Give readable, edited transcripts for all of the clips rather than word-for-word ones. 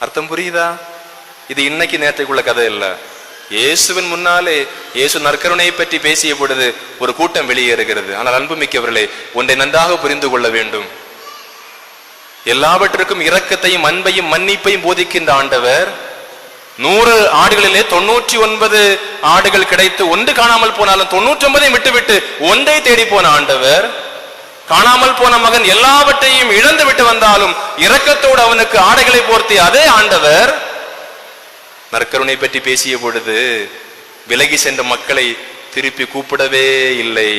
அர்த்தம் புரியுதா? இது இன்னைக்கு நேற்றைக்குள்ள கதை இல்ல. இயேசுவின் முன்னாலே இயேசு நற்கருணையை பற்றி பேசிய பொழுது ஒரு கூட்டம் வெளியேறுகிறது. ஆனால் அன்புமிக்கவர்களே, ஒன்றை நன்றாக புரிந்து கொள்ள வேண்டும். எல்லாவற்றிற்கும் இரக்கத்தையும் அன்பையும் மன்னிப்பையும் போதிக்கின்ற ஆண்டவர் 100 ஆடுகளிலே 99 ஆடுகள் கிடைத்து ஒன்று காணாமல் போனாலும் 99 விட்டுவிட்டு ஒன்றை தேடி போன ஆண்டவர், காணாமல் போன மகன் எல்லாவற்றையும் இழந்து விட்டு வந்தாலும் இரக்கத்தோடு அவனுக்கு ஆடைகளை போர்த்திய அதே ஆண்டவர் நற்கருணை பற்றி பேசிய பொழுது விலகி சென்ற மக்களை திருப்பி கூப்பிடவே இல்லை.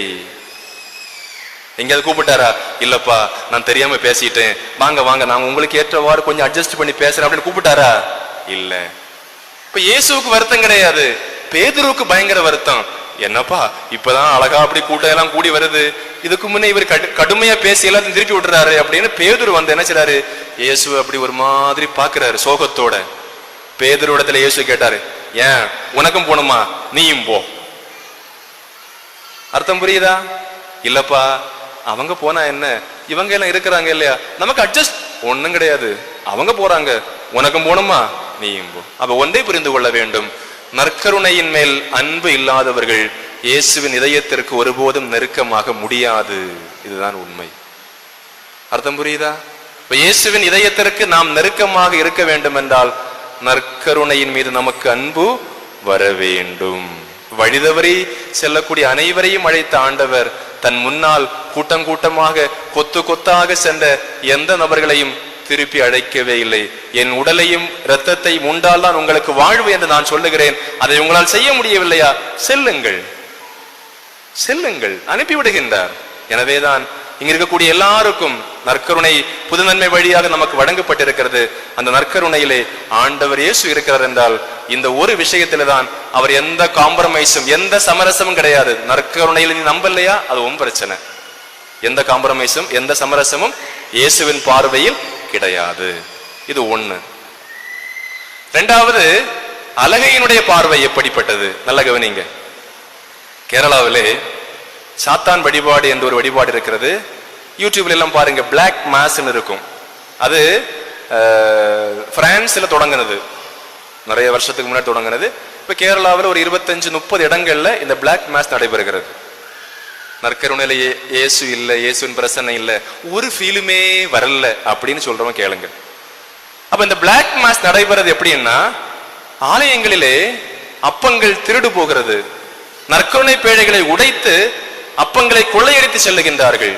எங்கேயாவது கூப்பிட்டாரா? இல்லப்பா, நான் தெரியாம பேசிட்டேன், வாங்க வாங்க நான் உங்களுக்கு ஏற்றவாறு கொஞ்சம் அட்ஜஸ்ட் பண்ணி பேசுறேன் அப்படின்னு கூப்பிட்டாரா? இல்ல. இப்ப இயேசுவுக்கு வருத்தம் கிடையாது, பேதுருவுக்கு பயங்கர வருத்தம். என்னப்பா இப்பதான் அழகா அப்படி கூட்டம் எல்லாம் கூடி வருது, இதுக்கு முன்னே இவர் கடுமையா பேசி எல்லாத்தையும் திருப்பி விட்டுறாரு அப்படின்னு பேதுரு வந்து என்ன செய்றாரு? இயேசு அப்படி ஒரு மாதிரி பாக்குறாரு சோகத்தோட. பேதுருவிடத்துல இயேசு கேட்டாரு, ஏன் உனக்கும் போணுமா, நீயும் போ. அர்த்தம் புரியுதா? இல்லப்பா அவங்க போனா என்ன, இவங்க எல்லாம் இருக்கிறாங்க இல்லையா, நமக்கு அட்ஜஸ்ட் ஒண்ணும் கிடையாது, அவங்க போறாங்க, உனக்கும் போணுமா, நீயும் போ. அப்ப ஒன்றை புரிந்து கொள்ள வேண்டும், நற்கருணையின் மேல் அன்பு இல்லாதவர்கள் இயேசுவின் இதயத்திற்கு ஒருபோதும் நெருக்கமாக முடியாது. இதுதான் உண்மை. அர்த்தம் புரியுதா? இப்ப இயேசுவின் இதயத்திற்கு நாம் நெருக்கமாக இருக்க வேண்டும் என்றால் நற்கருணையின் மீது நமக்கு அன்பு வர வேண்டும். வழிதவறி செல்லக்கூடிய அனைவரையும் அழைத்த ஆண்டவர் தன் முன்னால் கூட்டம் கூட்டமாக கொத்து கொத்தாக சென்ற எந்த நபர்களையும் திருப்பி அழைக்கவே இல்லை. என் உடலையும் இரத்தத்தையும் உண்டால் தான் உங்களுக்கு வாழ்வு என்று நான் சொல்லுகிறேன், அதை உங்களால் செய்ய முடியவில்லையா, செல்லுங்கள் செல்லுங்கள், அனுப்பிவிடுகின்றார். எனவேதான் இங்க இருக்கக்கூடிய எல்லாருக்கும் நற்கருணை புது நன்மை வழியாக நமக்கு வழங்கப்பட்டிருக்கிறது. அந்த நற்கருணையிலே ஆண்டவர் இயேசு இருக்கிறார் என்றால் இந்த ஒரு விஷயத்தில தான் அவர் எந்த காம்ப்ரமைஸும் எந்த சமரசமும் கிடையாது. நற்கருணையில் நீ நம்பலையா, அது உன் பிரச்சனை. எந்த காம்ப்ரமைஸும் எந்த சமரசமும் இயேசுவின் பார்வையில் கிடையாது. இது ஒண்ணு. இரண்டாவது, அழகையினுடைய பார்வை எப்படிப்பட்டது? நல்ல கவனிங்க. கேரளாவிலே சாத்தான் வழிபாடு என்று ஒரு வழிபாடு இருக்கிறது. யூடியூப்ல எல்லாம் பாருங்க, பிளாக் மாஸ்ன்னு இருக்கும். அது பிரான்ஸ்ல தொடங்கினது, நிறைய வருஷத்துக்கு முன்னாடி தொடங்கினது. இப்ப கேரளாவில் ஒரு 25-30 இடங்கள்ல இந்த பிளாக் மாஸ் நடைபெறுகிறது. நற்கருணையில இயேசு இல்ல, இயேசுவின் பிரசன்னம் இல்ல, ஒரு ஃபீலுமே வரல அப்படின்னு சொல்றவங்க கேளுங்க. அப்ப இந்த பிளாக் மாஸ் நடைபெறது எப்படின்னா, ஆலயங்களிலே அப்பங்கள் திருடு போகிறது, நற்கருணை பேழைகளை உடைத்து அப்பங்களை கொள்ளையடித்து செல்லுகின்றார்கள்.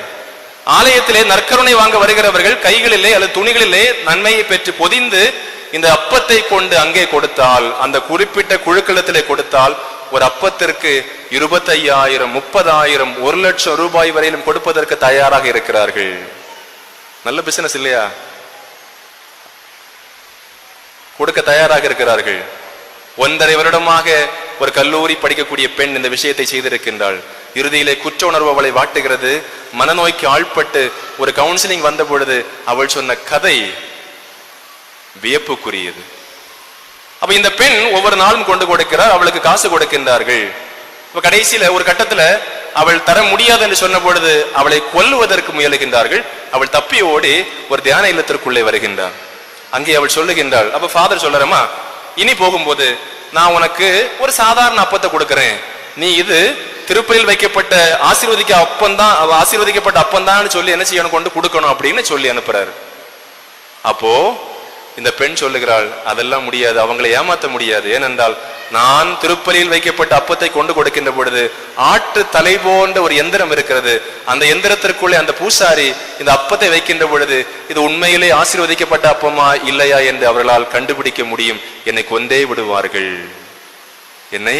ஆலயத்திலே நற்கருணை வாங்க வருகிறவர்கள் கைகளிலே அல்லது துணிகளிலே நன்மையை பெற்று பொதிந்து இந்த அப்பத்தை கொண்டு அங்கே கொடுத்தால், அந்த குறிப்பிட்ட குழுக்களத்திலே கொடுத்தால் ஒரு அப்பத்திற்கு 25,000, 30,000, 1,00,000 ரூபாய் வரையிலும் கொடுப்பதற்கு தயாராக இருக்கிறார்கள். நல்ல பிசினஸ் இல்லையா? கொடுக்க தயாராக இருக்கிறார்கள். 1.5 வருடமாக ஒரு கல்லூரி படிக்கக்கூடிய பெண் இந்த விஷயத்தை செய்திருக்கின்றாள். இறுதியிலே குற்ற உணர்வு அவளை வாட்டுகிறது. மனநோய்க்கு ஆள்பட்டு ஒரு கவுன்சிலிங் வந்த பொழுது அவள் சொன்ன கதை வியப்புக்குரியது. அப்ப இந்த பெண் ஒவ்வொரு நாளும் கொண்டு கொடுக்கிறார், அவளுக்கு காசு கொடுக்கின்றார்கள். இப்ப கடைசியில ஒரு கட்டத்துல அவள் தர முடியாது என்று சொன்ன பொழுது அவளை கொல்லுவதற்கு முயலுகின்றார்கள். அவள் தப்பி ஓடி ஒரு தியான இல்லத்திற்குள்ளே வருகின்றாள். அங்கே அவள் சொல்லுகின்றாள், அப்ப ஃபாதர் சொல்றமா, இனி போகும்போது நான் உனக்கு ஒரு சாதாரண அப்பத்தை கொடுக்கிறேன், நீ இது திருப்பலியில் வைக்கப்பட்ட ஆசீர்வதிக்கப்பட்ட அப்பந்தான் சொல்லி என்ன செய்யணும், கொண்டு கொடுக்கணும் அப்படின்னு சொல்லி அனுப்புறாரு. அப்போ இந்த பெண் சொல்லுகிறாள், அதெல்லாம் முடியாது, அவங்களை ஏமாற்ற முடியாது. ஏனென்றால் நான் திருப்பலியில் வைக்கப்பட்ட அப்பத்தை கொண்டு கொடுக்கின்ற பொழுது ஆட்டு தலை போன்ற ஒரு எந்திரம் இருக்கிறது, அந்த எந்திரத்திற்குள்ளே அந்த பூசாரி இந்த அப்பத்தை வைக்கின்ற பொழுது இது உண்மையிலே ஆசீர்வதிக்கப்பட்ட அப்பமா இல்லையா என்று அவர்களால் கண்டுபிடிக்க முடியும். என்னை கொண்டே விடுவார்கள், என்னை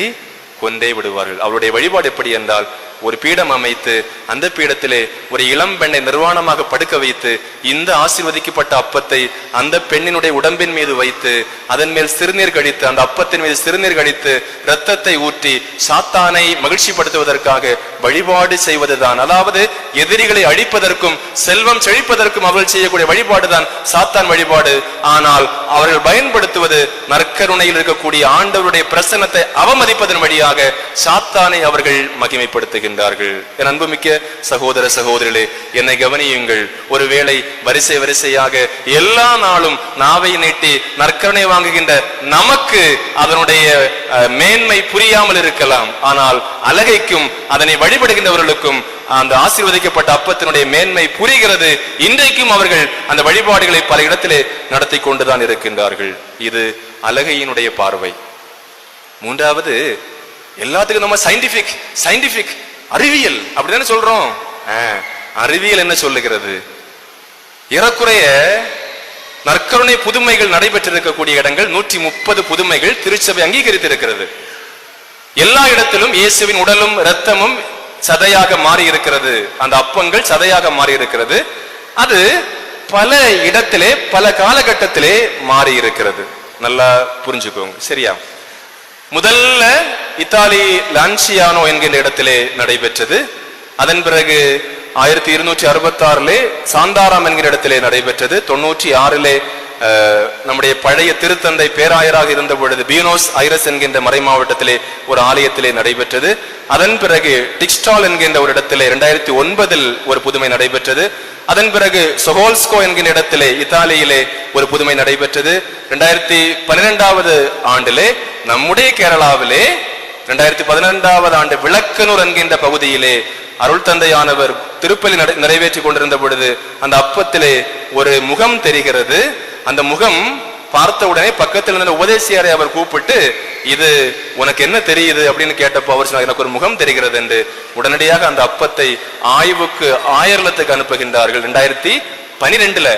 கொண்டே விடுவார்கள். அவருடைய வழிபாடு எப்படி என்றால், ஒரு பீடம் அமைத்து அந்த பீடத்திலே ஒரு இளம் பெண்ணை நிர்வாணமாக படுக்க வைத்து இந்த ஆசீர்வதிக்கப்பட்ட அப்பத்தை அந்த பெண்ணினுடைய உடம்பின் மீது வைத்து அதன் மேல் சிறுநீர் கழித்து, அந்த அப்பத்தின் மீது சிறுநீர் கழித்து இரத்தத்தை ஊற்றி சாத்தானை மகிழ்ச்சிப்படுத்துவதற்காக வழிபாடு செய்வதுதான். அதாவது எதிரிகளை அழிப்பதற்கும் செல்வம் செழிப்பதற்கும் அவர்கள் செய்யக்கூடிய வழிபாடுதான் சாத்தான் வழிபாடு. ஆனால் அவர்கள் பயன்படுத்துவது நற்கருணையில் இருக்கக்கூடிய ஆண்டவருடைய பிரசன்னத்தை அவமதிப்பதன் வழியாக சாத்தானை அவர்கள் மகிமைப்படுத்துகிறார்கள். கொள்கின்றார்கள். என் அன்புமிக்க சகோதர சகோதரிகளே, என்னை கவனியுங்கள். ஒருவேளை வரிசை வரிசையாக எல்லா நாளும் நாவை நீட்டி நற்கருணை வாங்குகின்ற நமக்கு அதனுடைய மேன்மை புரியாமல் இருக்கலாம். ஆனால் அலகைக்கும் அதனை வழிபடுகின்றவர்களுக்கும் அந்த ஆசீர்வதிக்கப்பட்ட அப்பத்தினுடைய மேன்மை புரிகிறது. இன்றைக்கும் அவர்கள் அந்த வழிபாடுகளை பல இடத்திலே நடத்தி கொண்டுதான் இருக்கின்றார்கள். இது அலகையினுடைய பார்வை. மூன்றாவது, எல்லாத்துக்கும் நம்ம சயின்டிபிக் அறிவியல் அப்படிதானே சொல்றோம். அறிவியல் என்ன சொல்லுகிறது? ஏறக்குறைய நற்கருணை புதுமைகள் நடைபெற்றிருக்கக்கூடிய இடங்கள் 130 புதுமைகள் திருச்சபை அங்கீகரித்திருக்கிறது. எல்லா இடத்திலும் இயேசுவின் உடலும் இரத்தமும் சதையாக மாறி இருக்கிறது. அந்த அப்பங்கள் சதையாக மாறி இருக்கிறது. அது பல இடத்திலே பல காலகட்டத்திலே மாறி இருக்கிறது. நல்லா புரிஞ்சுக்கோங்க, சரியா? முதல்ல இத்தாலி லான்சியானோ என்கின்ற இடத்திலே நடைபெற்றது. அதன் பிறகு 1266 சாந்தாராம் என்கிற இடத்திலே நடைபெற்றது. 96 நம்முடைய பழைய திருத்தந்தை பேராயராக இருந்த பொழுது பியூனோஸ் ஐரஸ் என்கின்ற மறை மாவட்டத்திலே ஒரு ஆலயத்திலே நடைபெற்றது. அதன் பிறகு டிக்ஸ்டால் என்கின்ற ஒரு இடத்திலே 2009 ஒரு புதுமை நடைபெற்றது. அதன் பிறகு சொஹோல்ஸ்கோ என்கின்ற இடத்திலே இத்தாலியிலே ஒரு புதுமை நடைபெற்றது. 2012 ஆண்டிலே நம்முடைய கேரளாவிலே 2012 ஆண்டு விளக்கனூர் என்கின்ற பகுதியிலே அருள் தந்தையானவர் திருப்பலி நிறைவேற்றி கொண்டிருந்த பொழுது அந்த அப்பத்திலே ஒரு முகம் தெரிகிறது. அந்த முகம் பார்த்தவுடனே பக்கத்தில் இருந்த உபதேசியாரை அவர் கூப்பிட்டு, இது உனக்கு என்ன தெரியுது அப்படின்னு கேட்டப்போ அவர் சொன்னார், எனக்கு ஒரு முகம் தெரிகிறது என்று. உடனடியாக அந்த அப்பத்தை ஆய்வுக்கு அயர்லாந்துக்கு அனுப்புகின்றார்கள் 2012.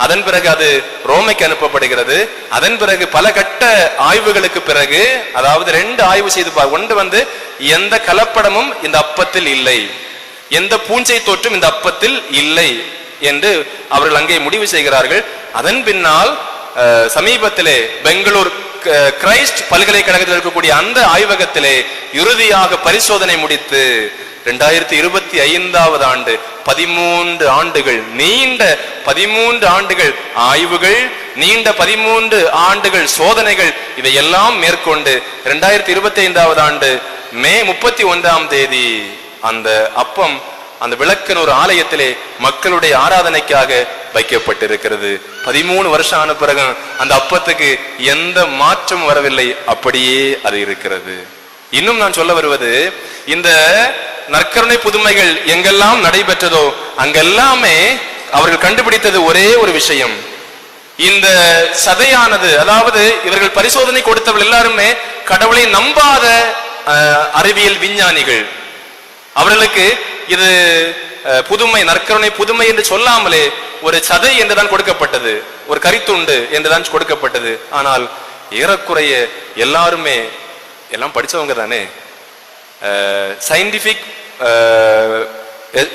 அதன் பிறகு அது ரோமைக்கு அனுப்பப்படுகிறது. அதன் பிறகு பல கட்ட ஆய்வுகளுக்கு பிறகு, அதாவது 2 ஆய்வு செய்து ஒன்று எந்த கலப்படமும் இந்த அப்பத்தில் இல்லை, எந்த பூஞ்சை தோற்றும் இந்த அப்பத்தில் இல்லை என்று அவர்கள் அங்கே முடிவு செய்கிறார்கள். அதன் பின்னால் சமீபத்திலே பெங்களூர் கிரைஸ்ட் பல்கலைக்கழகத்தில் இருக்கக்கூடிய அந்த ஆய்வகத்திலே இறுதியாக பரிசோதனை முடித்து 2025 ஆண்டு 13 ஆண்டுகள் நீண்ட 13 ஆண்டுகள் ஆய்வுகள், நீண்ட 13 ஆண்டுகள் சோதனைகள், இதையெல்லாம் மேற்கொண்டு 2025 ஆண்டு மே 31 அந்த அப்பம் அந்த விளக்கனூர் ஆலயத்திலே மக்களுடைய ஆராதனைக்காக வைக்கப்பட்டிருக்கிறது. 13 வருஷம் ஆன பிறகு அந்த அப்பத்துக்கு எந்த மாற்றம் வரவில்லை, அப்படியே அது இருக்கிறது. இன்னும் நான் சொல்ல வருவது, இந்த நற்கருணை புதுமைகள் எங்கெல்லாம் நடைபெற்றதோ அங்கெல்லாமே அவர்கள் கண்டுபிடித்தது ஒரே ஒரு விஷயம். இந்த சதையானது, அதாவது இவர்கள் பரிசோதனை கொடுத்தவர்கள் எல்லாருமே கடவுளை நம்பாத அறிவியல் விஞ்ஞானிகள். அவர்களுக்கு இது புதுமை, நற்கருணை புதுமை என்று சொல்லாமலே ஒரு சதை என்றுதான் கொடுக்கப்பட்டது, ஒரு கரித்துண்டு என்றுதான் கொடுக்கப்பட்டது. ஆனால் ஏறக்குறைய எல்லாருமே, எல்லாம் படிச்சவங்க தானே, சயின்டிபிக்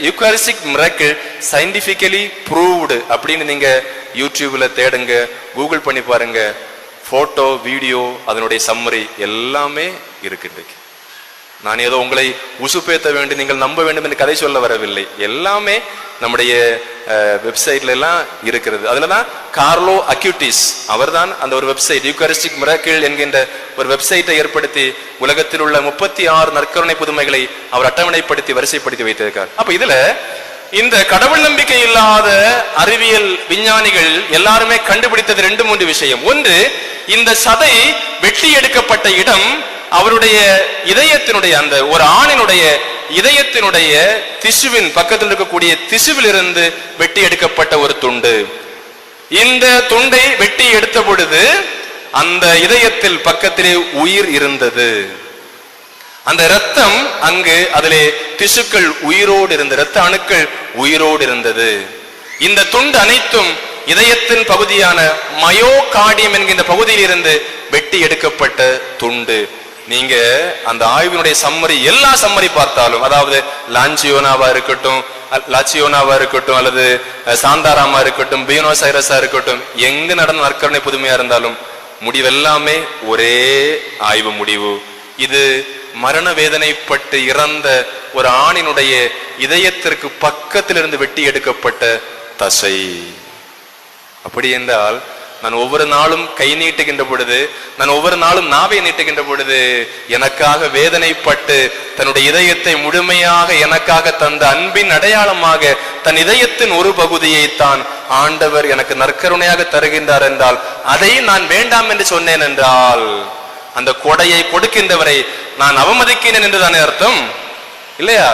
யூகாரிஸ்டிக் மிராக்கிள் சயின்டிபிக்கலி ப்ரூவ்டு அப்படின்னு நீங்க யூடியூப்ல தேடுங்க, கூகுள் பண்ணி பாருங்க, போட்டோ வீடியோ அதனுடைய சம்மரி எல்லாமே இருக்கு. நான் ஏதோ உங்களை உசுப்பேத்த வேண்டும், நீங்கள் நம்ப வேண்டும் என்று கதை சொல்ல வரவில்லை. எல்லாமே நம்முடைய வெப்சைட்ல எல்லாம் இருக்கிறது. அதுலதான் கார்லோ அக்யூட்டிஸ் அவர் தான் அந்த ஒரு வெப்சைட் யூகாரிஸ்டிக் மிராக்கிள் என்கின்ற ஒரு வெப்சைட்டை ஏற்படுத்தி உலகத்தில் உள்ள 36 நற்கருணை புதுமைகளை அவர் அட்டவணைப்படுத்தி வரிசைப்படுத்தி வைத்திருக்கார். அப்ப இதுல இந்த கடவுள் நம்பிக்கை இல்லாத அறிவியல் விஞ்ஞானிகள் எல்லாருமே கண்டுபிடித்தது 2-3 விஷயம். ஒன்று, இந்த சதை வெட்டி எடுக்கப்பட்ட இடம் அவருடைய இதயத்தினுடைய, அந்த ஒரு ஆணினுடைய இதயத்தினுடைய திசுவின் பக்கத்தில் இருக்கக்கூடிய திசுவில் இருந்து வெட்டி எடுக்கப்பட்ட ஒரு துண்டு. இந்த துண்டை வெட்டி எடுத்த பொழுது அந்த இதயத்தில் பக்கத்திலே உயிர் இருந்தது. அந்த இரத்தம் அங்கு அதிலே திசுக்கள் உயிரோடு இருந்தது, இரத்த அணுக்கள் உயிரோடு இருந்தது. இந்த துண்டு அனைத்தும் இதயத்தின் பகுதியான மயோகார்டியம் என்கின்ற பகுதியில் இருந்து வெட்டி எடுக்கப்பட்ட துண்டு. நீங்க அந்த ஆய்வினுடைய சம்மரி, எல்லா சம்மரி பார்த்தாலும், அதாவது லான்சியோனாவா இருக்கட்டும், லாச்சியோனாவா இருக்கட்டும், அல்லது சாந்தாராமா இருக்கட்டும், பியூனோஸ் ஐரஸா இருக்கட்டும், எங்க நடந்த நற்கருணை புதுமையா இருந்தாலும் முடிவெல்லாமே ஒரே ஆய்வு முடிவு. இது மரண வேதனைப்பட்டு இறந்த ஒரு ஆணினுடைய இதயத்திற்கு பக்கத்திலிருந்து வெட்டி எடுக்கப்பட்ட தசை. அப்படி என்றால் நான் ஒவ்வொரு நாளும் கை நீட்டுகின்ற பொழுது, நான் ஒவ்வொரு நாளும் நாவை நீட்டுகின்ற பொழுது, எனக்காக வேதனைப்பட்டு தன்னுடைய இதயத்தை முழுமையாக எனக்காக தந்த அன்பின் அடையாளமாக தன் இதயத்தின் ஒரு பகுதியை தான் ஆண்டவர் எனக்கு நற்கருணையாக தருகின்றார் என்றால், அதை நான் வேண்டாம் என்று சொன்னேன் என்றால், அந்த கொடையை கொடுக்கின்றவரை நான் அவமதிக்கிறேன் என்றுதானே அர்த்தம் இல்லையா?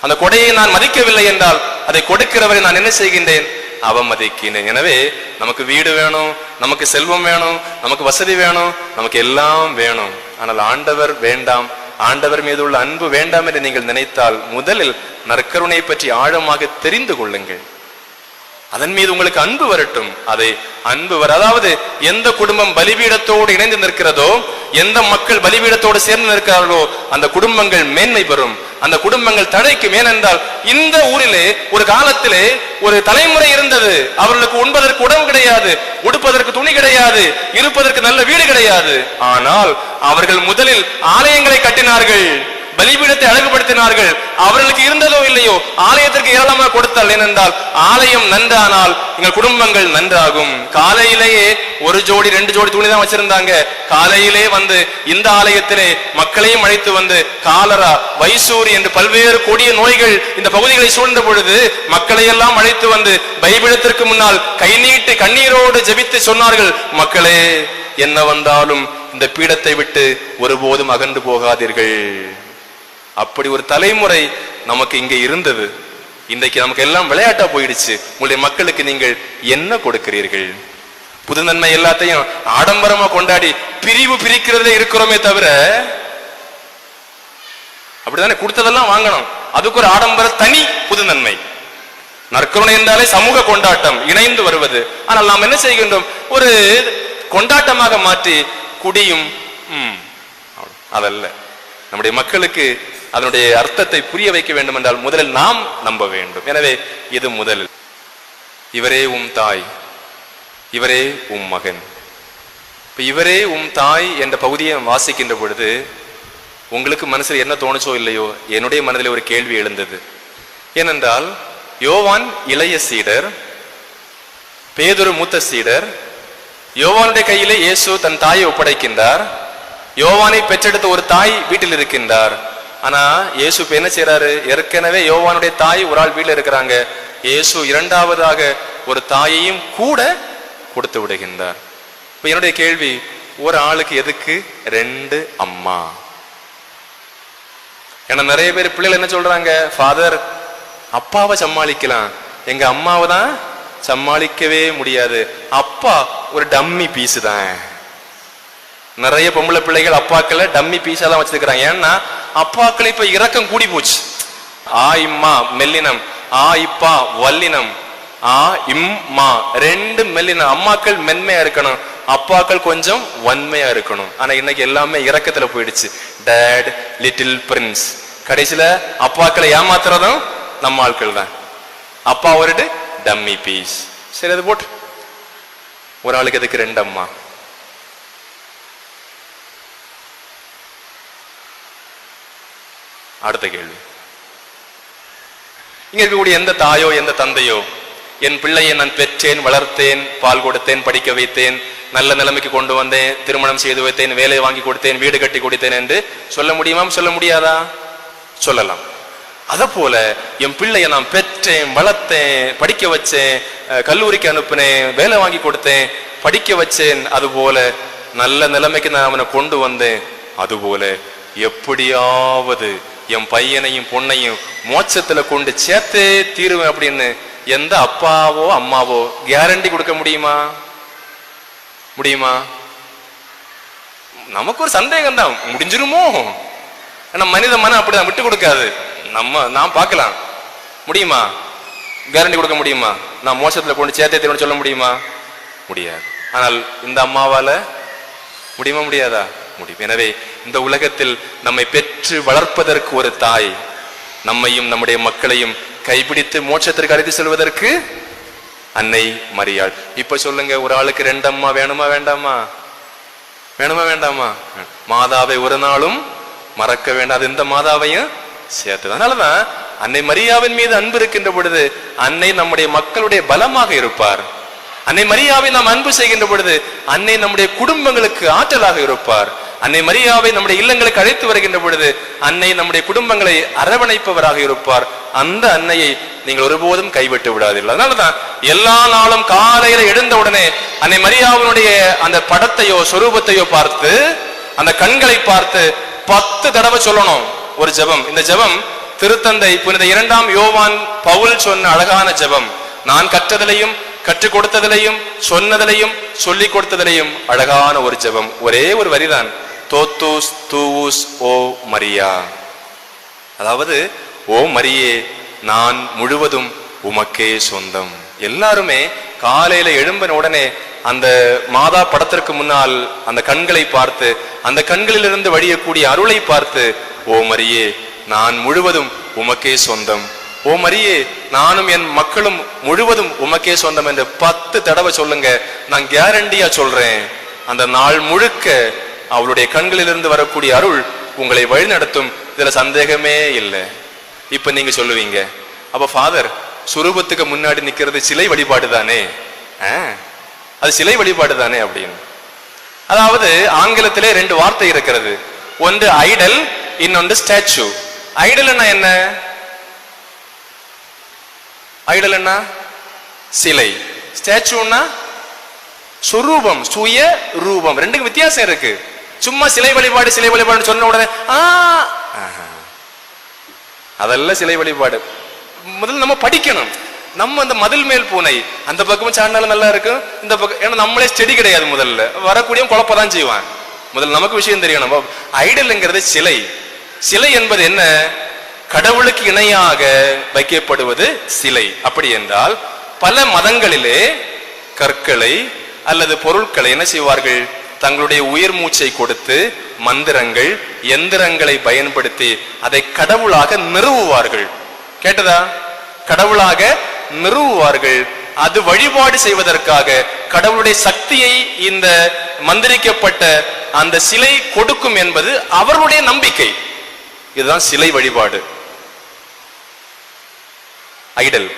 அந்த கொடையை நான் மதிக்கவில்லை என்றால், அதை கொடுக்கிறவரை நான் என்ன செய்கின்றேன்? அவமதிக்கிறேன். எனவே நமக்கு வீடு வேணும், நமக்கு செல்வம் வேணும், நமக்கு வசதி வேணும், நமக்கு எல்லாம் வேணும். ஆனால் ஆண்டவர் வேண்டாம், ஆண்டவர் மீது உள்ள அன்பு வேண்டாம் என்று நீங்கள் நினைத்தால், முதலில் நற்கருணை பற்றி ஆழமாக தெரிந்து கொள்ளுங்கள். அதன் மீது உங்களுக்கு அன்பு வரட்டும். அதை அன்பு அதாவது எந்த குடும்பம் பலிபீடத்தோடு இணைந்து நிற்கிறதோ, எந்த மக்கள் பலிபீடத்தோடு சேர்ந்து நிற்கிறார்களோ, அந்த குடும்பங்கள் மேன்மை பெறும், அந்த குடும்பங்கள் தழைக்கும். ஏனென்றால் இந்த ஊரிலே ஒரு காலத்திலே ஒரு தலைமுறை இருந்தது. அவர்களுக்கு உண்பதற்கு உணவு கிடையாது, உடுப்பதற்கு துணி கிடையாது, இருப்பதற்கு நல்ல வீடு கிடையாது. ஆனால் அவர்கள் முதலில் ஆலயங்களை கட்டினார்கள், பலிபீடத்தை அழகுபடுத்தினார்கள். அவர்களுக்கு இருந்ததோ இல்லையோ, ஆலயத்திற்கு ஏராளமாக கொடுத்தால். ஏனென்றால் ஆலயம் நன்றானால் எங்கள் குடும்பங்கள் நன்றாகும். காலையிலேயே ஒரு ஜோடி 2 ஜோடி துணி தான் வச்சிருந்தாங்க. காலையிலே வந்து இந்த ஆலயத்திலே மக்களையும் அழைத்து வந்து காலரா, வைசூரி என்று பல்வேறு கொடிய நோய்கள் இந்த பகுதிகளை சூழ்ந்த பொழுது மக்களை எல்லாம் அழைத்து வந்து பலிபீடத்திற்கு முன்னால் கை நீட்டி கண்ணீரோடு ஜெபித்து சொன்னார்கள், மக்களே, என்ன வந்தாலும் இந்த பீடத்தை விட்டு ஒருபோதும் அகன்று போகாதீர்கள். அப்படி ஒரு தலைமுறை நமக்கு இங்கே இருந்தது. இன்றைக்கு நமக்கு எல்லாம் விளையாட்டா போயிடுச்சு. உங்களுடைய மக்களுக்கு நீங்கள் என்ன கொடுக்கிறீர்கள்? புது நன்மை எல்லாத்தையும் ஆடம்பரமா கொண்டாடி பிரிக்கிறதுல இருக்கிறோமே தவிர, அப்படித்தானே கொடுத்ததெல்லாம் வாங்கணும், அதுக்கு ஒரு ஆடம்பர தனி புது நன்மை. நற்கருணை என்றாலே சமூக கொண்டாட்டம், இணைந்து வருவது. ஆனால் நாம் என்ன செய்கின்றோம்? ஒரு கொண்டாட்டமாக மாற்றி குடியும் அதல்ல. நம்முடைய மக்களுக்கு அதனுடைய அர்த்தத்தை புரிய வைக்க வேண்டும் என்றால் முதலில் நாம் நம்ப வேண்டும். எனவே இது முதலில். இவரே உம் தாய், இவரே உம் மகன். இவரே உம் தாய் என்ற பகுதியை வாசிக்கின்ற பொழுது உங்களுக்கு மனசில் என்ன தோணுச்சோ இல்லையோ, என்னுடைய மனதில் ஒரு கேள்வி எழுந்தது. ஏனென்றால் யோவான் இளைய சீடர், பேதுரு மூத்த சீடர். யோவானுடைய கையிலே இயேசு தன் தாயை ஒப்படைக்கின்றார். யோவானை பெற்றெடுத்த ஒரு தாய் வீட்டில் இருக்கின்றார். ஆனா இயேசு என்ன செய்யறாரு? ஏற்கனவே யோவானுடைய தாய் ஒரு ஆள் வீட்டில் இருக்கிறாங்க. இயேசு இரண்டாவதாக ஒரு தாயையும் கூட கொடுத்து விடுகின்றார். இப்ப என்னுடைய கேள்வி, ஒரு ஆளுக்கு எதுக்கு 2 அம்மா? ஏன்னா நிறைய பேர் பிள்ளைகள் என்ன சொல்றாங்க, ஃபாதர் அப்பாவை சமாளிக்கலாம், எங்க அம்மாவை தான் சமாளிக்கவே முடியாது, அப்பா ஒரு டம்மி பீஸ் தான். நிறைய பொம்பளை பிள்ளைகள் அப்பாக்களை டம்மி பீஸா தான் வச்சிருக்கிறாங்க. ஏன்னா அப்பாக்களை இப்ப இரக்கம் கூடி போச்சு. ஆ இம்மா மெல்லினம், ஆ இப்பா வல்லினம், ஆ இம்மா 2 மெல்லினம். அம்மாக்கள் மென்மையா இருக்கணும், அப்பாக்கள் கொஞ்சம் வன்மையா இருக்கணும். ஆனா இன்னைக்கு எல்லாமே இரக்கத்துல போயிடுச்சு. Date, little Prince. கடைசியில அப்பாக்களை ஏமாத்துறதும் நம்ம ஆட்கள் தான். அப்பா ஒரு டம்மி பீஸ். சரி, அது போட்டு ஒரு ஆளுக்கு எதுக்கு 2 அம்மா? அடுத்த கேள்வி, இங்க இருக்கக்கூடிய எந்த தாயோ எந்த தந்தையோ என் பிள்ளையை நான் பெற்றேன், வளர்த்தேன், பால் கொடுத்தேன், படிக்க வைத்தேன், நல்ல நிலைமைக்கு கொண்டு வந்தேன், திருமணம் செய்து வைத்தேன், வேலை வாங்கி கொடுத்தேன், வீடு கட்டி கொடுத்தேன் என்று சொல்ல முடியுமா? சொல்ல முடியாதா? சொல்லலாம். அத போல என் பிள்ளையை நான் பெற்றேன், வளர்த்தேன், படிக்க வச்சேன், கல்லூரிக்கு அனுப்பினேன், வேலை வாங்கி கொடுத்தேன், படிக்க வச்சேன், அதுபோல நல்ல நிலைமைக்கு நான் அவனை கொண்டு வந்தேன், அதுபோல எப்படியாவது என் பையனையும் பொண்ணையும் மோட்சத்துல கொண்டு சேர்த்தே தீருவேன் அப்படின்னு எந்த அப்பாவோ அம்மாவோ கேரண்டி கொடுக்க முடியுமா? முடியுமா? நமக்கு ஒரு சந்தேகம் தான், முடிஞ்சிருமோ? ஆனா மனித மனம் அப்படிதான், விட்டு கொடுக்காது. நாம் பார்க்கலாம். முடியுமா? கேரண்டி கொடுக்க முடியுமா? நான் மோட்சத்துல கொண்டு சேர்த்தே தீருவேன்னு சொல்ல முடியுமா? முடியாது. ஆனால் இந்த அம்மாவால முடியுமா? முடியாதா? முடியும். எனவே இந்த உலகத்தில் நம்மை பெற்று வளர்ப்பதற்கு ஒரு தாய், நம்மையும் நம்முடைய மக்களையும் கைப்பிடித்து மோட்சத்திற்கு அழைத்து செல்வதற்கு அன்னை மரியாள். இப்ப சொல்லுங்க, ஒரு ஆளுக்கு 2 அம்மா வேணுமா வேண்டாமா? வேணுமா வேண்டாமா? மாதாவை ஒரு நாளும் மறக்க வேண்டாம். அது இந்த மாதாவையும் சேர்த்து. அதனாலதான் அன்னை மரியாவின் மீது அன்பு இருக்கின்ற பொழுது அன்னை நம்முடைய மக்களுடைய பலமாக இருப்பார். அன்னை மரியாவை நாம் அன்பு செய்கின்ற பொழுது அன்னை நம்முடைய குடும்பங்களுக்கு ஆற்றலாக இருப்பார். அன்னை மரியாவை நம்முடைய இல்லங்களுக்கு அழைத்து வருகின்ற பொழுது அன்னை நம்முடைய குடும்பங்களை அரவணைப்பவராக இருப்பார். அந்த அன்னையை நீங்கள் ஒருபோதும் கைவிட்டு விடாதீர்கள். அதனாலதான் எல்லா நாளும் காலையில எழுந்த உடனே அன்னை மரியாவினுடைய அந்த படத்தையோ சொரூபத்தையோ பார்த்து, அந்த கண்களை பார்த்து 10 தடவை சொல்லணும் ஒரு ஜெபம். இந்த ஜெபம் திருத்தந்தை புனித 2ஆம் யோவான் பவுல் சொன்ன அழகான ஜெபம். நான் கற்றதிலையும் கற்றுக் கொடுத்ததிலையும் சொன்னதிலையும் சொல்லிக் கொடுத்ததிலையும் அழகான ஒரு ஜெபம். ஒரே ஒரு வரிதான், தோத்தூஸ் தூவுஸ் ஓ மரியா. அதாவது, ஓ மரியே, நான் முழுவதும் உமக்கே சொந்தம். எல்லாருமே காலையில எழும்பின உடனே அந்த மாதா படத்திற்கு முன்னால் அந்த கண்களை பார்த்து, அந்த கண்களிலிருந்து வழியக்கூடிய அருளை பார்த்து, ஓ மரியே, நான் முழுவதும் உமக்கே சொந்தம், ஓ மரியே, நானும் என் மக்களும் முழுவதும் உமக்கே சொந்தம் என்று 10 தடவை சொல்லுங்க. நான் கேரண்டியா சொல்றேன், அந்த நாள் முழுக்க அவளுடைய கண்களிலிருந்து வரக்கூடிய அருள் உங்களை வழிநடத்தும். இதுல சந்தேகமே இல்லை. இப்ப நீங்க சொல்லுவீங்க, அப்ப ஃபாதர், சுரூபத்துக்கு முன்னாடி நிக்கிறது சிலை வழிபாடு தானே, அது சிலை வழிபாடு தானே அப்படின்னு. அதாவது ஆங்கிலத்திலே 2 வார்த்தை இருக்கிறது. ஒன்று ஐடல், இன்னொன்று ஸ்டாச்சு. ஐடல்னா என்ன? ஐடல் என்ன? சிலை. ஸ்டாச்சுன்னா சுரூபம், சுய ரூபம். ரெண்டுக்கும் வித்தியாசம் இருக்கு. சும்மா சிலை வழிபாடு சிலை வழிபாடு சொன்ன உடனே அதெல்லாம் சிலை வழிபாடு. முதல்ல நம்ம படிக்கணும். நம்ம அந்த மதில் மேல் பூனை, அந்த பக்கமும் சாண்டாலும் நல்லா இருக்கும், இந்த பக்கம், ஏன்னா நம்மளே ஸ்டெடி கிடையாது. முதல்ல வரக்கூடிய குழப்பதான் செய்வான். முதல்ல நமக்கு விஷயம் தெரியணும். ஐடல்ங்கிறது சிலை. சிலை என்பது என்ன? கடவுளுக்கு இணையாக வைக்கப்படுவது சிலை. அப்படி என்றால் பல மதங்களிலே கற்களை அல்லது பொருட்களை என்ன செய்வார்கள்? தங்களுடைய உயிர் மூச்சை கொடுத்து மந்திரங்கள் எந்திரங்களை பயன்படுத்தி அதை கடவுளாக நிறுவுவார்கள். கேட்டதா? கடவுளாக நிறுவுவார்கள். அது வழிபாடு செய்வதற்காக கடவுளுடைய சக்தியை இந்த மந்திரிக்கப்பட்ட அந்த சிலை கொடுக்கும் என்பது அவர்களுடைய நம்பிக்கை. இதுதான் சிலை வழிபாடு, ஐடல்.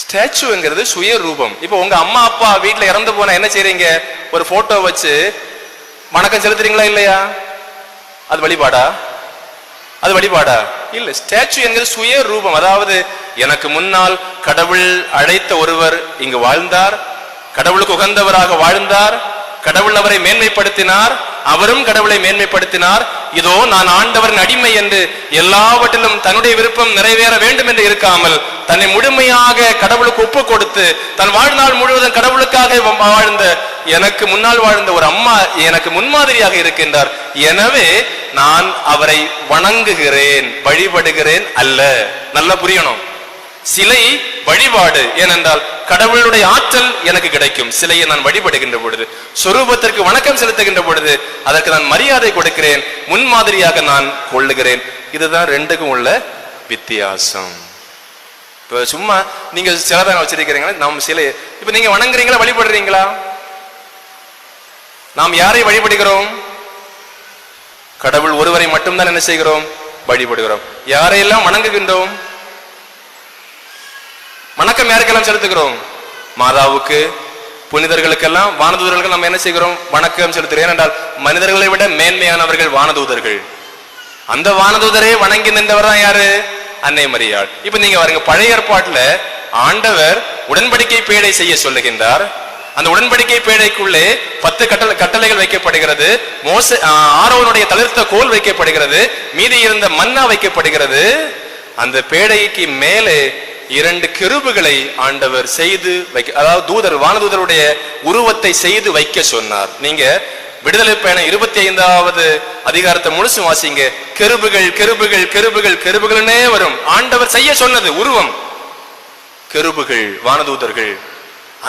ஸ்டாச்சுங்கிறது சுய ரூபம். இப்ப உங்க அம்மா அப்பா வீட்டுல இறந்து போனா என்ன செய்றீங்க? ஒரு போட்டோ வச்சு வணக்கம் செலுத்துறீங்களா இல்லையா? அது வழிபாடா? அது வழிபாடா? இல்ல. ஸ்டாச்சு என்கிறது சுய ரூபம். அதாவது எனக்கு முன்னால் கடவுள் அழைத்த ஒருவர் இங்கு வாழ்ந்தார், கடவுளுக்கு உகந்தவராக வாழ்ந்தார், கடவுள் அவரை மேன்மைப்படுத்தினார், அவரும் கடவுளை மேன்மைப்படுத்தினார். இதோ நான் ஆண்டவரின் அடிமை என்று எல்லாவற்றிலும் தன்னுடைய விருப்பம் நிறைவேற வேண்டும் என்று இருக்காமல் தன்னை முழுமையாக கடவுளுக்கு ஒப்பு கொடுத்து தன் வாழ்நாள் முழுவதும் கடவுளுக்காக வாழ்ந்த, எனக்கு முன்னால் வாழ்ந்த ஒரு அம்மா எனக்கு முன்மாதிரியாக இருக்கின்றார். எனவே நான் அவரை வணங்குகிறேன், வழிபடுகிறேன் அல்ல. நல்லா புரியணும். சிலை வழிபாடு. ஏனென்றால் கடவுளுடைய ஆற்றல் எனக்கு கிடைக்கும் சிலையை நான் வழிபடுகின்ற பொழுது, சொரூபத்திற்கு வணக்கம் செலுத்துகின்ற பொழுது அதற்கு நான் மரியாதை கொடுக்கிறேன், முன்மாதிரியாக நான் கொள்ளுகிறேன். இதுதான் ரெண்டுக்கும் உள்ள வித்தியாசம். இப்ப சும்மா நீங்க சிலதான வச்சிருக்கிறீங்களா? நாம் சிலை இப்ப நீங்க வணங்குறீங்களா, வழிபடுறீங்களா? நாம் யாரை வழிபடுகிறோம்? கடவுள் ஒருவரை மட்டும்தான் என்ன செய்கிறோம்? வழிபடுகிறோம். யாரையெல்லாம் வணங்குகின்றோம்? வணக்கம் யாருக்கெல்லாம் செலுத்துகிறோம்? மாதாவுக்கு, புனிதர்களுக்கெல்லாம், வானதூதர்களுக்கு நம்ம என்ன செய்கிறோம்? வணக்கம் செலுத்துகிறோம். ஏனென்றால் மனிதர்களை விட மேன்மையானவர்கள் வானதூதர்கள். அந்த வானதூதரை வணங்கி நின்றவர் தான் யாரு? அன்னை மரியாள். இப்ப நீங்க பாருங்க, பழைய ஏற்பாட்டுல ஆண்டவர் உடன்படிக்கை பேழை செய்ய சொல்லுகின்றார். அந்த உடன்படிக்கை பேழைக்குள்ளே 10 கட்டளைகள் வைக்கப்படுகிறது. ஆரோனுடைய தளிர்த்த கோல் வைக்கப்படுகிறது. மீதி இருந்த மன்னா வைக்கப்படுகிறது. அந்த பேழைக்கு மேலே 2 கெருபுகளை ஆண்டவர் செய்து வைக்க, அதாவது தூதர், வானதூதருடைய உருவத்தை செய்து வைக்க சொன்னார். நீங்க விடுதலை பயணம் 25வது அதிகாரத்தை முழுசு வாசிங்க. கெருபுகள் கெருபுகள் கெருபுகள் கெருபுகளே வரும். ஆண்டவர் செய்ய சொன்னது உருவம் கெருபுகள், வானதூதர்கள்.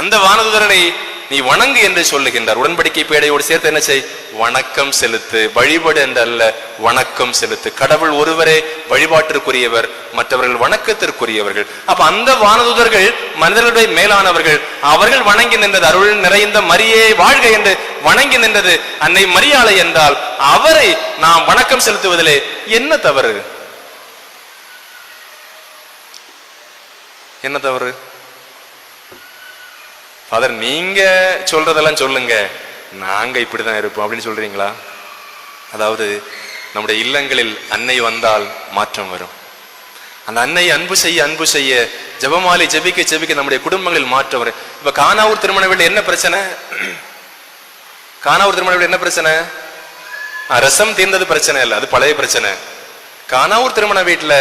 அந்த வானதூதரை நீ வணங்கு என்று சொல்லுகின்றார். உடன்படிக்கை பேடையோடு சேர்த்து என்ன செய்? வணக்கம் செலுத்து. வழிபடு என்றல்ல, வணக்கம் செலுத்து. கடவுள் ஒருவரே வழிபாட்டிற்குரியவர், மற்றவர்கள் வணக்கத்திற்குரியவர்கள். அப்ப அந்த வானதூதர்கள் மனிதர்களுடைய மேலானவர்கள். அவர்கள் வணங்கி நின்றது அருள் நிறைந்த மரியே வாழ்க என்று வணங்கி நின்றது அன்னை மரியாளை என்றால் அவரை நாம் வணக்கம் செலுத்துவதிலே என்ன தவறு? என்ன தவறு? ஃபாதர் நீங்க சொல்றதெல்லாம் சொல்லுங்க, நாங்க இப்படிதான் இருப்போம் அப்படின்னு சொல்றீங்களா? அதாவது நம்முடைய இல்லங்களில் அன்னை வந்தால் மாற்றம் வரும். அந்த அன்னை அன்பு செய்ய ஜெபமாலை ஜெபிக்க நம்முடைய குடும்பங்களில் மாற்றம் வரும். இப்ப கானாவூர் திருமண வீடு என்ன பிரச்சனை? கானாவூர் திருமண வீடு என்ன பிரச்சனை? ரசம் தீர்ந்தது பிரச்சனை இல்லை, அது பழைய பிரச்சனை. கானாவூர் திருமண வீட்டுல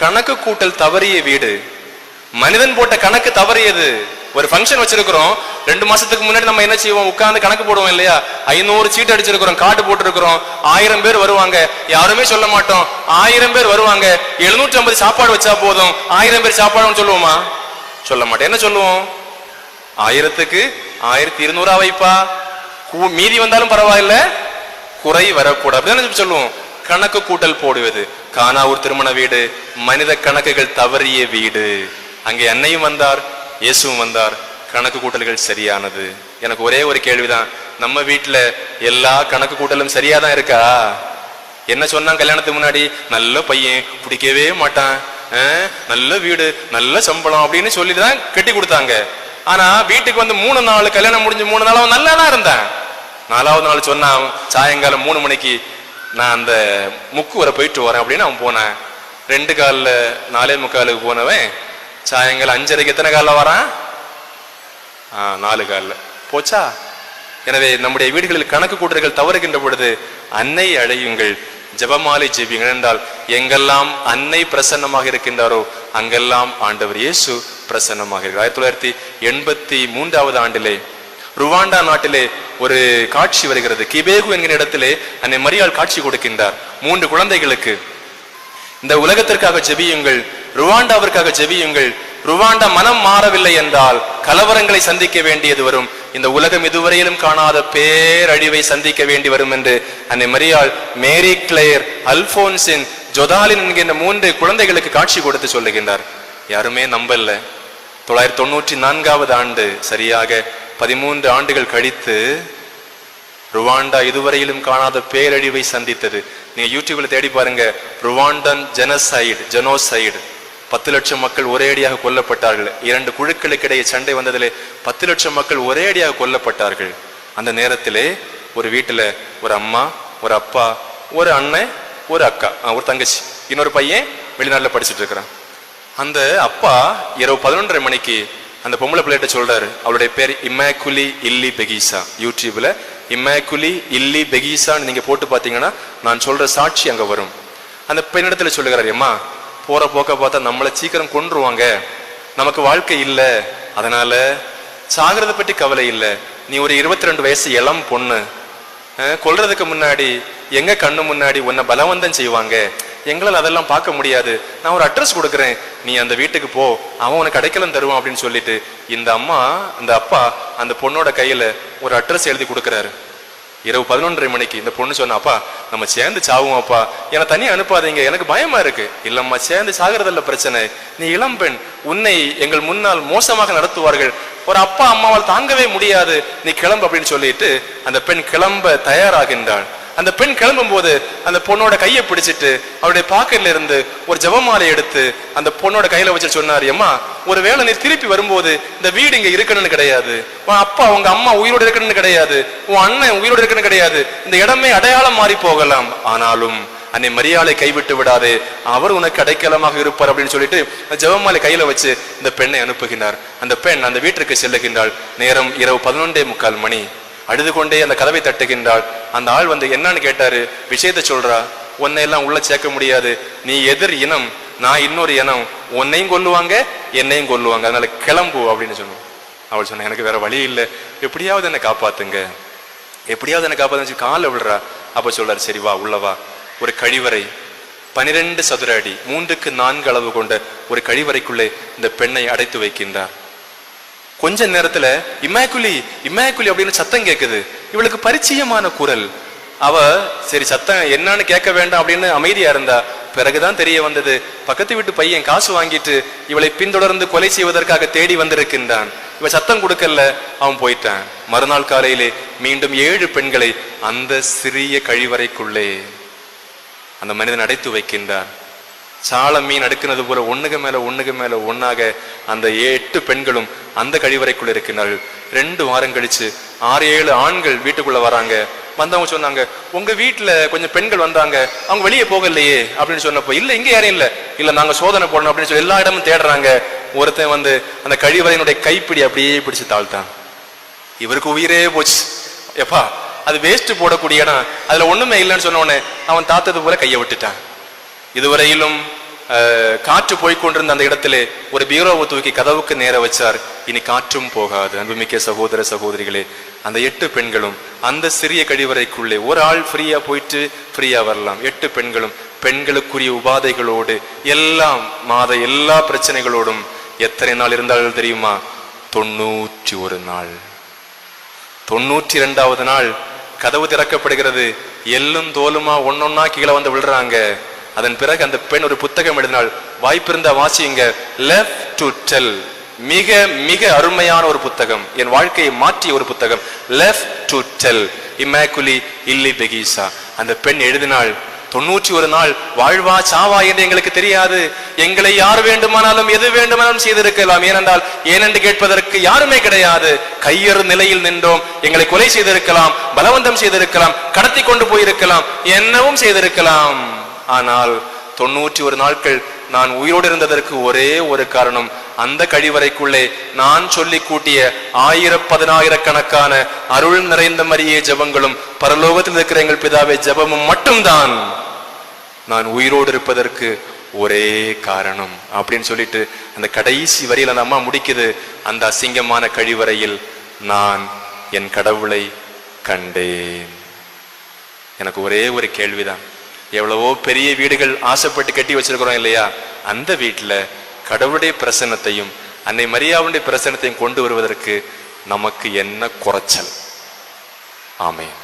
கணக்கு கூட்டல் தவறிய வீடு, மனிதன் போட்ட கணக்கு தவறியது. ஒரு ஃபங்க்ஷன் வச்சிருக்கிறோம், 2 மாசத்துக்கு முன்னாடி நம்ம என்ன செய்வோம், உட்கார்ந்து கணக்கு போடுவோம் இல்லையா? 500 சீட் அடிச்சிருக்கிறோம், கார்டு போட்டிருக்கிறோம், 1000 பேர் வருவாங்க, யாருமே சொல்ல மாட்டோம். 1000 பேர் வருவாங்க, 750 சாப்பாடு வச்சா போதும், 1000 பேர் சாப்பாடுன்னு சொல்லுவோமா? சொல்ல மாட்டோம். என்ன சொல்லுவோம்? 1000க்கு 1200 வைப்பா, மீதி வந்தாலும் பரவாயில்ல, குறை வரக்கூடாது சொல்லுவோம். கணக்கு கூட்டல் போடுவது. கானாவூர் திருமண வீடு மனித கணக்குகள் தவறிய வீடு. அங்கே அன்னையும் வந்தார், இயேசுவும் வந்தார், கணக்கு கூட்டல்கள் சரியானது. எனக்கு ஒரே ஒரு கேள்விதான், நம்ம வீட்டுல எல்லா கணக்கு கூட்டலும் சரியாதான் இருக்கா? என்ன சொன்னா கல்யாணத்துக்கு முன்னாடி, நல்ல பையன், பிடிக்கவே மாட்டான், நல்ல வீடு, நல்ல சம்பளம் அப்படின்னு சொல்லிதான் கட்டி கொடுத்தாங்க. ஆனா வீட்டுக்கு வந்து 3 நாள் கல்யாணம் முடிஞ்சு 3 நாள் அவன் நல்லா தான் இருந்தான். 4வது நாள் சொன்னான், சாயங்காலம் 3 மணிக்கு நான் அந்த முக்கு வர போயிட்டு வரேன் அப்படின்னு அவன் போனான். 2 காலில் 4:45 போனவன் சாயங்காலம் 5:30 எத்தனை காலில் வரான்? 4 காலில் போச்சா? எனவே நம்முடைய வீடுகளில் கணக்கு கூட்டல்கள் தவறுகின்ற பொழுது அன்னை அழையுங்கள், ஜெபமாலை ஜெபியுங்கள். என்றால் எங்கெல்லாம் அன்னை பிரசன்னமாக இருக்கின்றாரோ அங்கெல்லாம் ஆண்டவர் இயேசு பிரசன்னமாக இருக்கிறார். 1983 ஆண்டிலே ருவாண்டா நாட்டிலே ஒரு காட்சி வருகிறது. கிபேகு என்கிற இடத்திலே அன்னை மரியாள் காட்சி கொடுக்கின்றார் 3 குழந்தைகளுக்கு. இந்த உலகத்திற்காக ஜெபியுங்கள், ருவாண்டாவிற்காக ஜெபியுங்கள். ருவாண்டா மனம் மாறவில்லை என்றால் கலவரங்களை சந்திக்க வேண்டியது வரும். இந்த உலகம் இதுவரையிலும் காணாத பேரழிவை சந்திக்க வேண்டி வரும் என்று அன்னை மரியாள் மேரி கிளேர், அல்போன்சின், ஜொதாலின் என்கின்ற 3 குழந்தைகளுக்கு காட்சி கொடுத்து சொல்லுகின்றார். யாருமே நம்பல. 1994 ஆண்டு, சரியாக 13 ஆண்டுகள் கழித்து ருவாண்டா இதுவரையிலும் காணாத பேரழிவை சந்தித்தது. நீங்க யூடியூப்ல தேடி பாருங்க, ருவாண்டன் ஜெனோசைடு. 10 லட்சம் மக்கள் ஒரே அடியாக கொல்லப்பட்டார்கள். 2 குழுக்களுக்கு இடையே சண்டை வந்ததிலே 10 லட்சம் மக்கள் ஒரே அடியாக கொல்லப்பட்டார்கள். அந்த நேரத்திலே ஒரு வீட்டுல ஒரு அம்மா, ஒரு அப்பா, ஒரு அண்ணன், ஒரு அக்கா, ஒரு தங்கச்சி, இன்னொரு பையன் வெளிநாட்டுல படிச்சுட்டு இருக்கிறான். அந்த அப்பா இரவு 11:30 மணிக்கு அந்த பொம்பளை பிள்ளைகிட்ட சொல்றாரு, அவளுடைய பேர் இம்மாக்குலி இல்லி பெகிசா. யூடியூப்ல இம்மாக்குலி இல்லி பெகிசான்னு நீங்க போட்டு பாத்தீங்கன்னா நான் சொல்ற சாட்சி அங்க வரும். அந்த பெண்ணிடத்துல சொல்லுகிறாரு, அம்மா போற போக்க பார்த்தா நம்மளை சீக்கிரம் கொன்றுவாங்க, நமக்கு வாழ்க்கை இல்லை, அதனால சாகிறத பற்றி கவலை இல்லை, நீ ஒரு 22 வயசு இளம் பொண்ணு, கொல்றதுக்கு முன்னாடி எங்க கண்ணு முன்னாடி உன்னை பலவந்தம் செய்வாங்க, எங்களால் அதெல்லாம் பார்க்க முடியாது, நான் ஒரு அட்ரஸ் கொடுக்குறேன், நீ அந்த வீட்டுக்கு போ, அவன் உனக்கு அடைக்கலம் தருவான் அப்படின்னு சொல்லிட்டு இந்த அப்பா அந்த பொண்ணோட கையில ஒரு அட்ரஸ் எழுதி கொடுக்குறாரு. இரவு 11:30 மணிக்கு இந்த பொண்ணு சொன்னா, அப்பா நம்ம சேர்ந்து சாவும் அப்பா, என்னை தனியா அனுப்பாதீங்க, எனக்கு பயமா இருக்கு. இல்லம்மா, சேர்ந்து சாகிறதில்ல பிரச்சனை, நீ இளம்பெண், உன்னை எங்கள் முன்னால் மோசமாக நடத்துவார்கள், ஒரு அப்பா அம்மாவால் தாங்கவே முடியாது, நீ கிளம்பு அப்படின்னு சொல்லிட்டு அந்த பெண் கிளம்ப தயாராகின்றாள். அந்த பெண் கிளம்பும் போது அந்த பொண்ணோட கையை பிடிச்சிட்டு அவருடைய பாக்கெட்ல இருந்து ஒரு ஜெபமாலை எடுத்து அந்த பொண்ணோட கையில வச்சு சொன்னாரு, அம்மா ஒருவேளை நீ திருப்பி வரும்போது இந்த வீடு இங்க இருக்கணும்னு கிடையாது, உன் அப்பா உங்க அம்மா உயிரோடு இருக்கணும்னு கிடையாது, உன் அண்ணன் உயிரோடு இருக்கணும்னு கிடையாது, இந்த இடமே அடையாளம் மாறி போகலாம், ஆனாலும் அன்னை மரியாளை கைவிட்டு விடாதே, அவர் உனக்கு அடைக்கலமாக இருப்பார் அப்படின்னு சொல்லிட்டு ஜெபமாலை கையில வச்சு இந்த பெண்ணை அனுப்புகின்றார். அந்த பெண் அந்த வீட்டிற்கு செல்லுகின்றாள். நேரம் இரவு 11:45 மணி. அழுது கொண்டே அந்த கதவை தட்டுகின்றாள். அந்த ஆள் வந்து என்னன்னு கேட்டாரு. விஷயத்தை சொல்றா, உன்னை எல்லாம் உள்ள சேர்க்க முடியாது, நீ எதிர் இனம், நான் இன்னொரு இனம், உன்னையும் கொல்லுவாங்க என்னையும் கொல்லுவாங்க, அதனால கிளம்பு அப்படின்னு சொன்னோம். அவள் சொன்ன, எனக்கு வேற வழி இல்லை, எப்படியாவது என்னை காப்பாத்துங்க, எப்படியாவது என்னை காப்பாத்து காலில் விடுறா. அப்ப சொல்றாரு, சரி வா உள்ளவா. ஒரு கழிவறை 12 சதுர அடி 3க்கு 4 அளவு கொண்ட ஒரு கழிவறைக்குள்ளே இந்த பெண்ணை அடைத்து வைக்கின்றார். கொஞ்ச நேரத்துல இம்மாக்குலி இம்மாக்குலி அப்படின்னு சத்தம் கேட்குது. இவளுக்கு பரிச்சயமான குரல். அவ சரி சத்தம் என்னன்னு கேட்க வேண்டாம் அப்படின்னு அமைதியா இருந்தா. பிறகுதான் தெரிய வந்தது, பக்கத்து வீட்டு பையன் காசு வாங்கிட்டு இவளை பின்தொடர்ந்து கொலை செய்வதற்காக தேடி வந்திருக்கின்றான். இவ சத்தம் கொடுக்கல, அவன் போயிட்டான். மறுநாள் காலையிலே மீண்டும் 7 பெண்களை அந்த சிறிய கழிவறைக்குள்ளே அந்த மனிதன் அடைத்து வைக்கின்றார். சால மீன் அடுக்குனது போல ஒண்ணுக்கு மேல ஒன்னாக அந்த 8 பெண்களும் அந்த கழிவறைக்குள்ள இருக்கிறார்கள். 2 வாரம் கழிச்சு 6-7 ஆண்கள் வீட்டுக்குள்ள வராங்க. வந்தவங்க சொன்னாங்க, உங்க வீட்டுல கொஞ்சம் பெண்கள் வந்தாங்க, அவங்க வெளியே போகலையே அப்படின்னு சொன்னப்போ, இல்ல இங்க யாரும் இல்ல நாங்க சோதனை போடணும் அப்படின்னு சொல்லி எல்லா இடமும் தேடுறாங்க. ஒருத்தன் வந்து அந்த கழிவறையினுடைய கைப்பிடி அப்படியே பிடிச்சு தாழ்த்தான். இவருக்கு உயிரே போச்சு. எப்பா அது வேஸ்ட் போடக்கூடிய இடம், அதுல ஒண்ணுமே இல்லைன்னு சொன்ன உடனே அவன் தாத்தது போல கையை விட்டுட்டான். இதுவரையிலும் காற்று போய்கொண்டிருந்த அந்த இடத்திலே ஒரு பீரோவை தூக்கி கதவுக்கு நேர வச்சார். இனி காற்றும் போகாது. அன்புமிக்க சகோதர சகோதரிகளே, அந்த 8 பெண்களும் அந்த சிறிய கழிவறைக்குள்ளே, ஒரு ஆள் ஃப்ரீயா போயிட்டு ஃப்ரீயா வரலாம். 8 பெண்களும் பெண்களுக்குரிய உபாதைகளோடு எல்லாம் எல்லா பிரச்சனைகளோடும் எத்தனை நாள் இருந்தார்கள் தெரியுமா? 91 நாள். 92வது நாள் கதவு திறக்கப்படுகிறது. எல்லும் தோலுமா ஒன்னொன்னா கீழே வந்து விழுறாங்க. அதன் பிறகு அந்த பெண் ஒரு புத்தகம் எழுதினாள். வாய்ப்பிருந்த வாசியுங்க. Left to tell. மிக மிக அருமையான ஒரு புத்தகம், என் வாழ்க்கையை மாற்றிய ஒரு புத்தகம். Left to tell, Immaculee Ilibagiza. அந்த பெண் எழுதினாள், 91 நாள் வாழ்வா சாவா என்று எங்களுக்கு தெரியாது. எங்களை யார் வேண்டுமானாலும் எது வேண்டுமானாலும் செய்திருக்கலாம். ஏனென்று கேட்பதற்கு யாருமே கிடையாது. கையறு நிலையில் நின்றோம். எங்களை கொலை செய்திருக்கலாம், பலவந்தம் செய்திருக்கலாம், கடத்தி கொண்டு போயிருக்கலாம், என்னவும் செய்திருக்கலாம். ஆனால் 91 நாட்கள் நான் உயிரோடு இருந்ததற்கு ஒரே ஒரு காரணம், அந்த கழிவறைக்குள்ளே நான் சொல்லி கூட்டிய 1000-10,000 அருள் நிறைந்த மரியே ஜபங்களும் பரலோகத்தில் இருக்கிற எங்கள் பிதாவே ஜபமும் மட்டும்தான் நான் உயிரோடு இருப்பதற்கு ஒரே காரணம் அப்படின்னு சொல்லிட்டு அந்த கடைசி வரியில அந்த அம்மா முடிக்குது. அந்த அசிங்கமான கழிவறையில் நான் என் கடவுளை கண்டேன். எனக்கு ஒரே ஒரு கேள்விதான், எவ்வளவோ பெரிய வீடுகள் ஆசைப்பட்டு கட்டி வச்சிருக்கிறோம் இல்லையா? அந்த வீட்டுல கடவுளுடைய பிரசன்னத்தையும் அன்னை மரியாவுடைய பிரசன்னத்தையும் கொண்டு வருவதற்கு நமக்கு என்ன குறைச்சல்? ஆமென்.